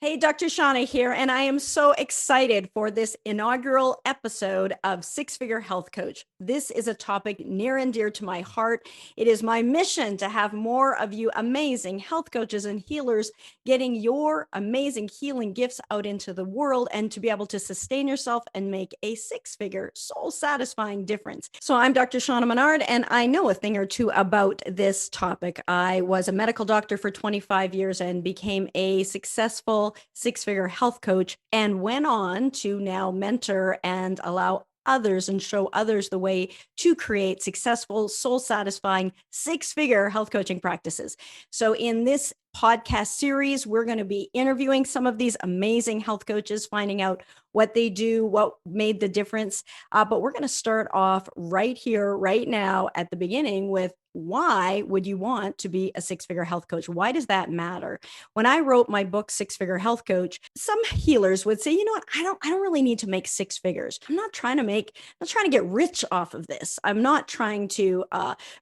Hey, Dr. Shaunna here, and I am so excited for this inaugural episode of Six Figure Health Coach. This is a topic near and dear to my heart. It is my mission to have more of you amazing health coaches and healers getting your amazing healing gifts out into the world and to be able to sustain yourself and make a six-figure, soul-satisfying difference. So I'm Dr. Shaunna Menard, and I know a thing or two about this topic. I was a medical doctor for 25 years and became a successful six-figure health coach and went on to now mentor and allow others and show others the way to create successful, soul satisfying six-figure health coaching practices. So in this podcast series, we're going to be interviewing some of these amazing health coaches, finding out what they do, what made the difference. But we're going to start off right here, right now at the beginning with why would you want to be a six-figure health coach? Why does that matter? When I wrote my book, Six Figure Health Coach, some healers would say, you know what, I don't really need to make six figures. I'm not trying to get rich off of this. I'm not trying to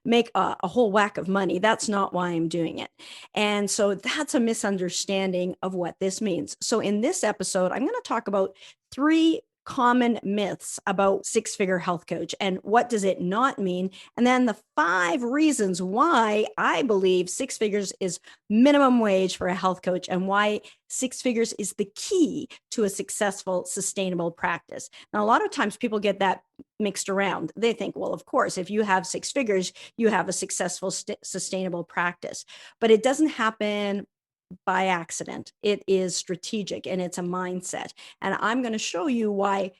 make a whole whack of money. That's not why I'm doing it. And so that's a misunderstanding of what this means. So in this episode, I'm going to talk about three common myths about six-figure health coach and what does it not mean, and then the 5 reasons why I believe six figures is minimum wage for a health coach and why six figures is the key to a successful, sustainable practice. Now, a lot of times people get that mixed around. They think, well, of course, if you have six figures, you have a successful, sustainable practice. But it doesn't happen by accident. It is strategic and it's a mindset. And I'm going to show you why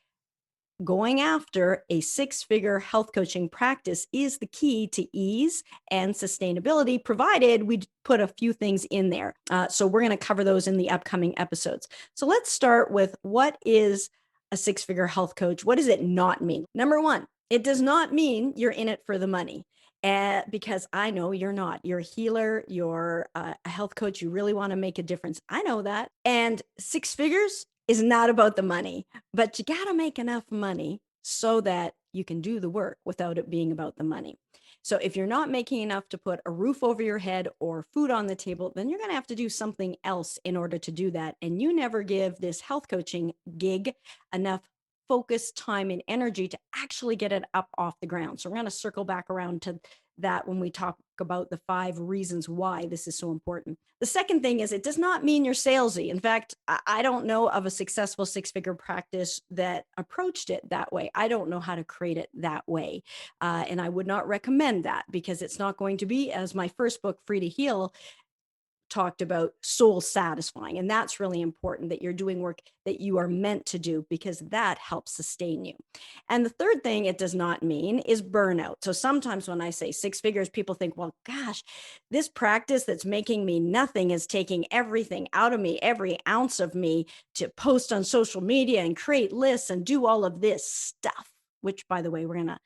going after a six-figure health coaching practice is the key to ease and sustainability, provided we put a few things in there. So we're going to cover those in the upcoming episodes. So let's start with what is a six-figure health coach? What does it not mean? Number one, it does not mean you're in it for the money. Because I know you're not. You're a healer, you're a health coach, you really want to make a difference. I know that. And six figures is not about the money, but you got to make enough money so that you can do the work without it being about the money. So if you're not making enough to put a roof over your head or food on the table, then you're going to have to do something else in order to do that. And you never give this health coaching gig enough focus, time, and energy to actually get it up off the ground. So we're going to circle back around to that when we talk about the 5 reasons why this is so important. The second thing is it does not mean you're salesy. In fact, I don't know of a successful six-figure practice that approached it that way. I don't know how to create it that way. And I would not recommend that because it's not going to be, as my first book, Free to Heal, talked about, soul satisfying. And that's really important, that you're doing work that you are meant to do, because that helps sustain you. And the third thing it does not mean is burnout. So sometimes when I say six figures, people think, well, gosh, this practice that's making me nothing is taking everything out of me, every ounce of me, to post on social media and create lists and do all of this stuff, which, by the way, we're going to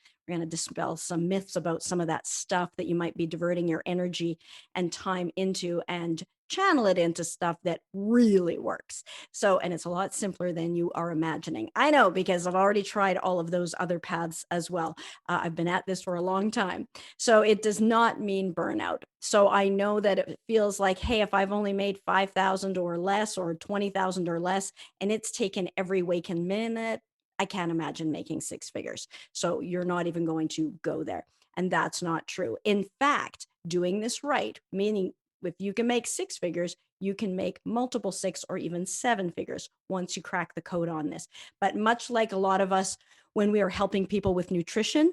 dispel some myths about some of that stuff that you might be diverting your energy and time into, and channel it into stuff that really works. So, and it's a lot simpler than you are imagining. I know, because I've already tried all of those other paths as well. I've been at this for a long time. So it does not mean burnout. So I know that it feels like, hey, if I've only made 5,000 or less, or 20,000 or less, and it's taken every waking minute, I can't imagine making six figures. So you're not even going to go there. And that's not true. In fact, doing this right, meaning if you can make six figures, you can make multiple six or even seven figures once you crack the code on this. But much like a lot of us, when we are helping people with nutrition,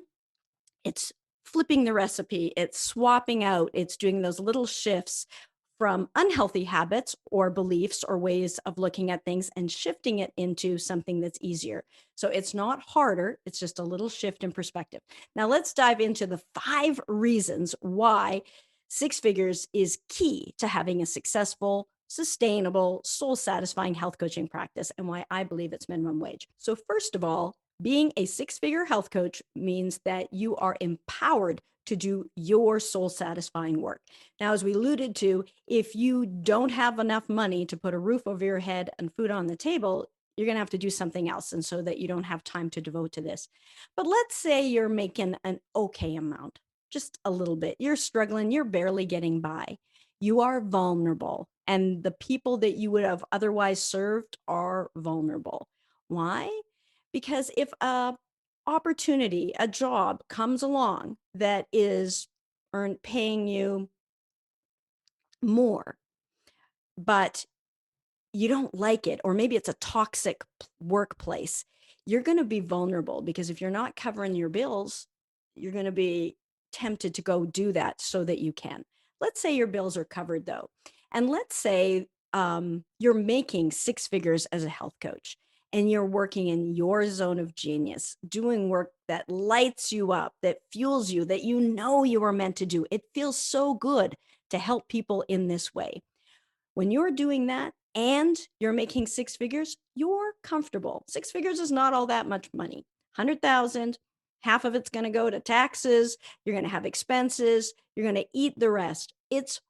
it's flipping the recipe, it's swapping out, it's doing those little shifts from unhealthy habits or beliefs or ways of looking at things and shifting it into something that's easier. So it's not harder, it's just a little shift in perspective. Now let's dive into the 5 reasons why six figures is key to having a successful, sustainable, soul satisfying health coaching practice, and why I believe it's minimum wage. So first of all, being a six-figure health coach means that you are empowered to do your soul satisfying work. Now, as we alluded to, if you don't have enough money to put a roof over your head and food on the table, you're going to have to do something else, and so that you don't have time to devote to this. But let's say you're making an okay amount, just a little bit. You're struggling, you're barely getting by. You are vulnerable. and the people that you would have otherwise served are vulnerable. Why? Because if a opportunity, a job comes along that is paying you more, but you don't like it, or maybe it's a toxic workplace, you're going to be vulnerable because if you're not covering your bills, you're going to be tempted to go do that so that you can. Let's say your bills are covered though. And let's say you're making six figures as a health coach and you're working in your zone of genius, doing work that lights you up, that fuels you, that you know you were meant to do. It feels so good to help people in this way. When you're doing that and you're making six figures, you're comfortable. Six figures is not all that much money. 100,000, half of it's going to go to taxes, you're going to have expenses, you're going to eat the rest. It's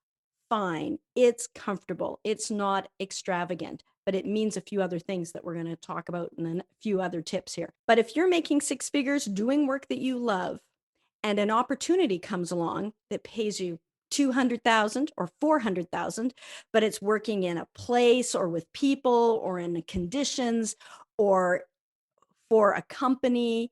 fine. It's comfortable. It's not extravagant, but it means a few other things that we're going to talk about and then a few other tips here. But if you're making six figures doing work that you love, and an opportunity comes along that pays you 200,000 or 400,000, but it's working in a place or with people or in conditions or for a company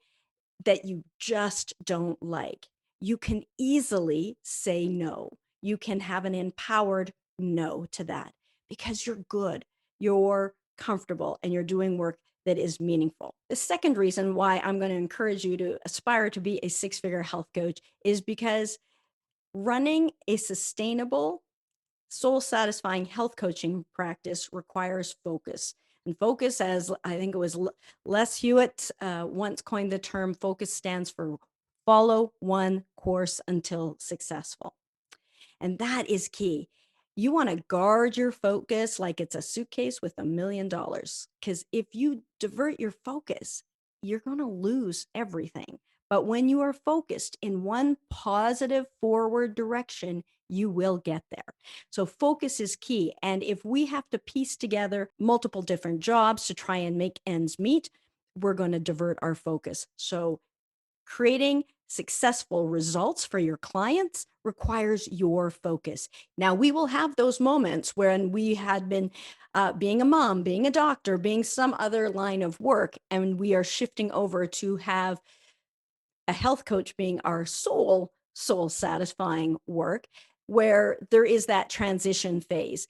that you just don't like, you can easily say no. You can have an empowered no to that because you're good, you're comfortable, and you're doing work that is meaningful. The second reason why I'm going to encourage you to aspire to be a six-figure health coach is because running a sustainable, soul satisfying health coaching practice requires focus. And focus, as I think it was Les Hewitt once coined the term, focus stands for follow one course until successful. And that is key. You want to guard your focus like it's a suitcase with $1 million. Because if you divert your focus, you're going to lose everything. But when you are focused in one positive forward direction, you will get there. So focus is key. And if we have to piece together multiple different jobs to try and make ends meet, we're going to divert our focus. So creating successful results for your clients requires your focus. Now, we will have those moments when we had been being a mom, being a doctor, being some other line of work, and we are shifting over to have a health coach being our soul satisfying work, where there is that transition phase.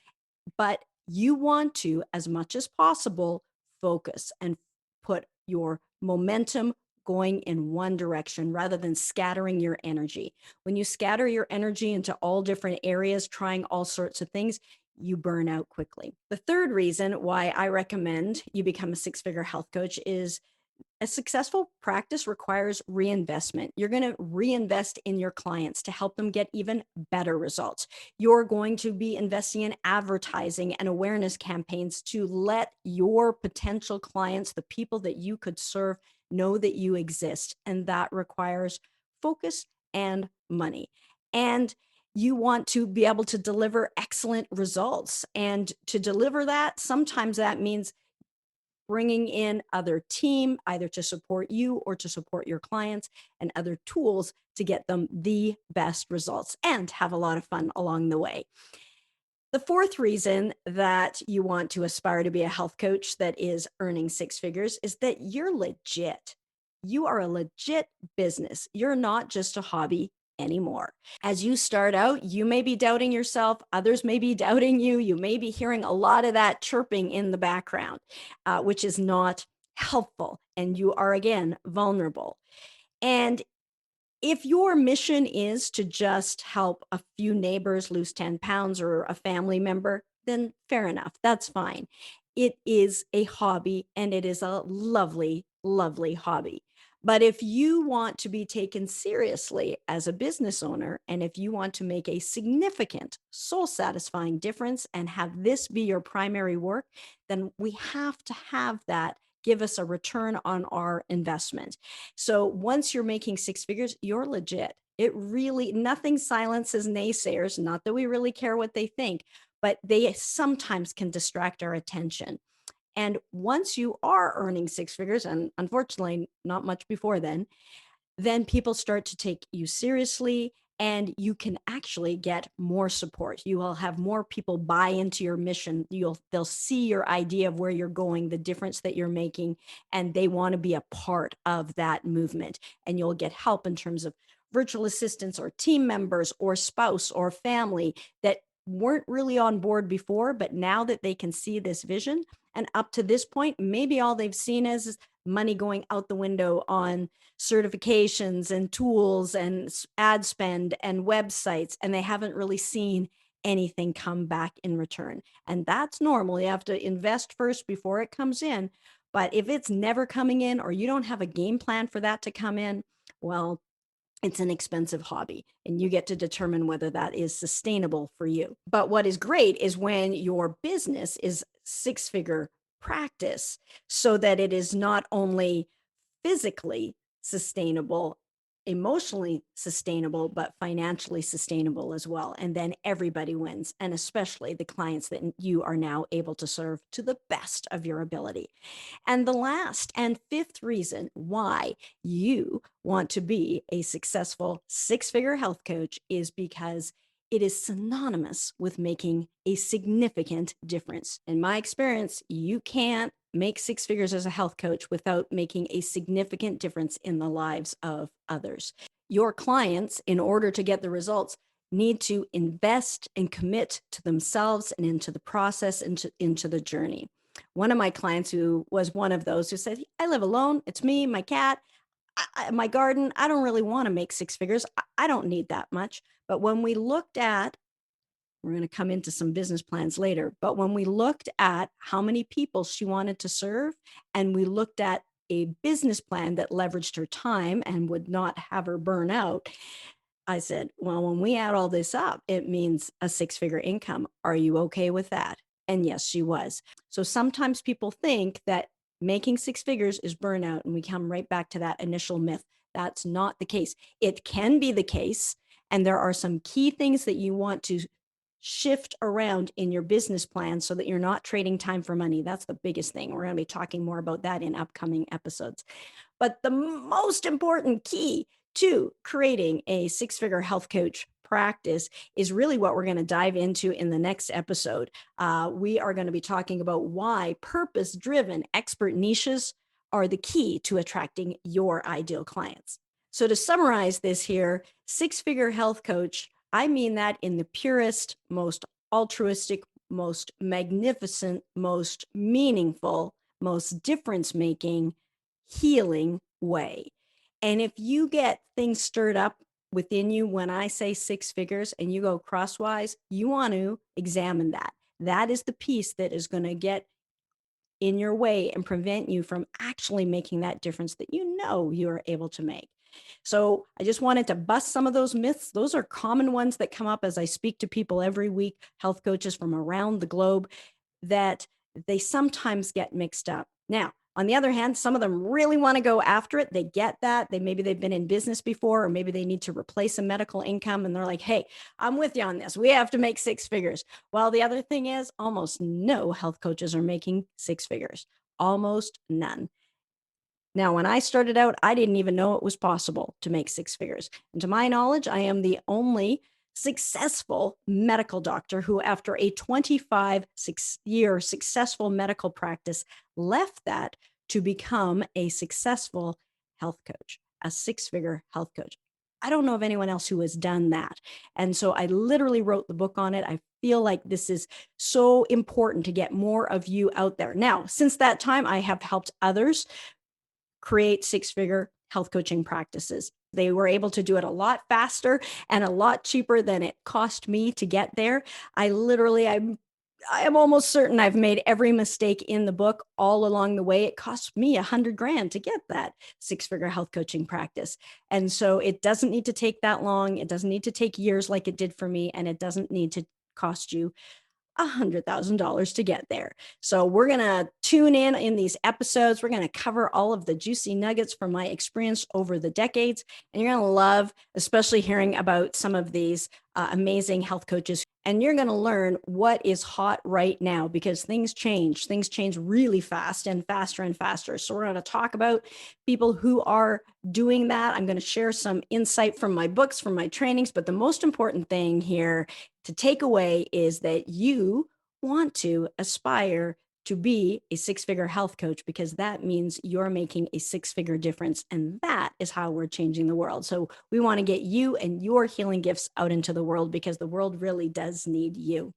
But you want to, as much as possible, focus and put your momentum going in one direction rather than scattering your energy. When you scatter your energy into all different areas, trying all sorts of things, you burn out quickly. The third reason why I recommend you become a six-figure health coach is a successful practice requires reinvestment. You're going to reinvest in your clients to help them get even better results. You're going to be investing in advertising and awareness campaigns to let your potential clients, the people that you could serve, know that you exist. And that requires focus and money. And you want to be able to deliver excellent results. And to deliver that, sometimes that means bringing in other team, either to support you or to support your clients, and other tools to get them the best results and have a lot of fun along the way. The fourth reason that you want to aspire to be a health coach that is earning six figures is that you're legit. You are a legit business. You're not just a hobby anymore. As you start out, you may be doubting yourself. Others may be doubting you. You may be hearing a lot of that chirping in the background, which is not helpful. And you are, again, vulnerable. And if your mission is to just help a few neighbors lose 10 pounds or a family member, then fair enough. That's fine. It is a hobby and it is a lovely, lovely hobby. But if you want to be taken seriously as a business owner, and if you want to make a significant, soul satisfying difference and have this be your primary work, then we have to have that give us a return on our investment. So once you're making six figures, you're legit. It really, nothing silences naysayers, not that we really care what they think, but they sometimes can distract our attention. And once you are earning six figures, and unfortunately not much before then people start to take you seriously and you can actually get more support. You will have more people buy into your mission. They'll see your idea of where you're going, the difference that you're making, and they want to be a part of that movement. And you'll get help in terms of virtual assistants or team members or spouse or family that weren't really on board before, but now that they can see this vision, and up to this point, maybe all they've seen is money going out the window on certifications and tools and ad spend and websites, and they haven't really seen anything come back in return. And that's normal. You have to invest first before it comes in. But if it's never coming in, or you don't have a game plan for that to come in, well, it's an expensive hobby, and you get to determine whether that is sustainable for you. But what is great is when your business is six-figure practice, so that it is not only physically sustainable, emotionally sustainable, but financially sustainable as well. And then everybody wins, and especially the clients that you are now able to serve to the best of your ability. And the last and fifth reason why you want to be a successful six-figure health coach is because it is synonymous with making a significant difference. In my experience, you can't make six figures as a health coach without making a significant difference in the lives of others. Your clients, in order to get the results, need to invest and commit to themselves and into the process and into the journey. One of my clients, who was one of those who said, I live alone. It's me, my cat, my garden. I don't really want to make six figures. I don't need that much. But when we looked at, we're going to come into some business plans later, but when we looked at how many people she wanted to serve, and we looked at a business plan that leveraged her time and would not have her burn out, I said, well, when we add all this up, it means a six-figure income. Are you okay with that? And yes, she was. So sometimes people think that making six figures is burnout, and we come right back to that initial myth. That's not the case. It can be the case, and there are some key things that you want to shift around in your business plan so that you're not trading time for money. That's the biggest thing. We're going to be talking more about that in upcoming episodes. But the most important key to creating a six-figure health coach practice is really what we're going to dive into in the next episode. We are going to be talking about why purpose-driven expert niches are the key to attracting your ideal clients. So to summarize this here, six-figure health coach, I mean that in the purest, most altruistic, most magnificent, most meaningful, most difference-making, healing way. And if you get things stirred up within you when I say six figures and you go crosswise, you want to examine that. That is the piece that is going to get in your way and prevent you from actually making that difference that you know you are able to make. So I just wanted to bust some of those myths. Those are common ones that come up as I speak to people every week, health coaches from around the globe, that they sometimes get mixed up. Now, on the other hand, some of them really want to go after it. They get that. Maybe they've been in business before, or maybe they need to replace a medical income, and they're like, hey, I'm with you on this. We have to make six figures. Well, the other thing is, almost no health coaches are making six figures. Almost none. Now, when I started out, I didn't even know it was possible to make six figures. And to my knowledge, I am the only successful medical doctor who, after a 25-year successful medical practice, left that to become a successful health coach, a six-figure health coach. I don't know of anyone else who has done that. And so I literally wrote the book on it. I feel like this is so important to get more of you out there. Now, since that time, I have helped others create six-figure health coaching practices. They were able to do it a lot faster and a lot cheaper than it cost me to get there. I am almost certain I've made every mistake in the book all along the way. It cost me $100,000 to get that six-figure health coaching practice. And so it doesn't need to take that long. It doesn't need to take years like it did for me. And it doesn't need to cost you $100,000 to get there. So we're going to tune in these episodes. We're going to cover all of the juicy nuggets from my experience over the decades. And you're going to love, especially hearing about some of these amazing health coaches and you're going to learn what is hot right now because things change. Things change really fast and faster and faster. So we're going to talk about people who are doing that. I'm going to share some insight from my books, from my trainings. But the most important thing here to take away is that you want to aspire to be a six-figure health coach because that means you're making a six-figure difference. And that is how we're changing the world. So we want to get you and your healing gifts out into the world because the world really does need you.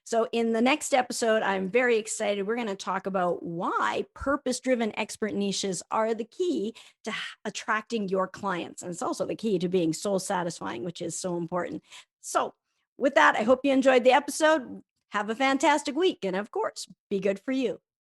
So in the next episode, I'm very excited. We're going to talk about why purpose-driven expert niches are the key to attracting your clients. And it's also the key to being soul satisfying, which is so important. So with that, I hope you enjoyed the episode. Have a fantastic week. And of course, be good for you.